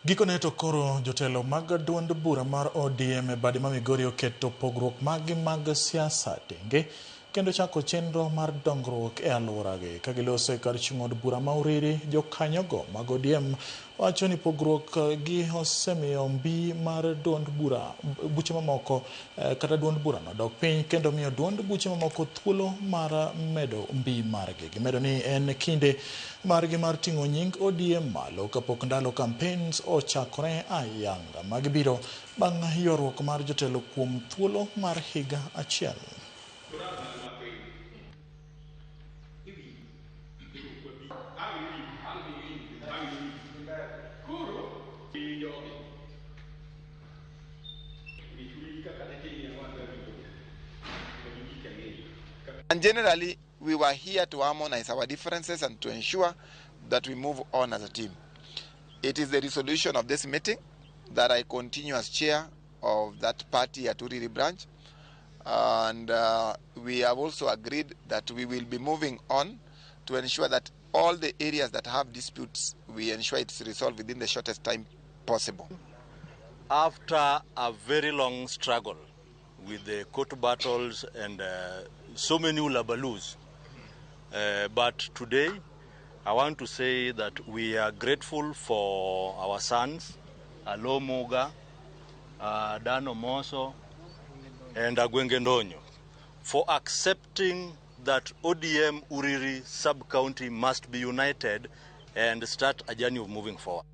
Gikone to koro jotelo mag duond bura mar ODM e bade ma Migori oketo pogruok mag siasa tenge kendo chako chenro mar dongruok e alworagi ka giloso e kar chung' od bura ma Uriri. Jokanyogo mag ODM wacho ni pogruok gi osemiyo mbi mar duond bura buche mamoko kata duond bura no dok piny kendo miyo duond buche mamoko thuolo mar medo mbi margi. Gimedo ni en kinde margi mar ting'o nying ODM malo kapok ndalo campaigns ochakore ayanga magibiro bang' ywaruok mar jotelo kuom thuolo mar higa achiel. And generally, we were here to harmonize our differences and to ensure that we move on as a team. It is the resolution of this meeting that I continue as chair of that party at Uriri branch. And we have also agreed that we will be moving on to ensure that all the areas that have disputes, we ensure it's resolved within the shortest time possible. After a very long struggle with the court battles and so many ulabalus, but today I want to say that we are grateful for our sons, Alo Moga, Dano Moso, and Agwengendonyo, for accepting that ODM Uriri sub-county must be united and start a journey of moving forward.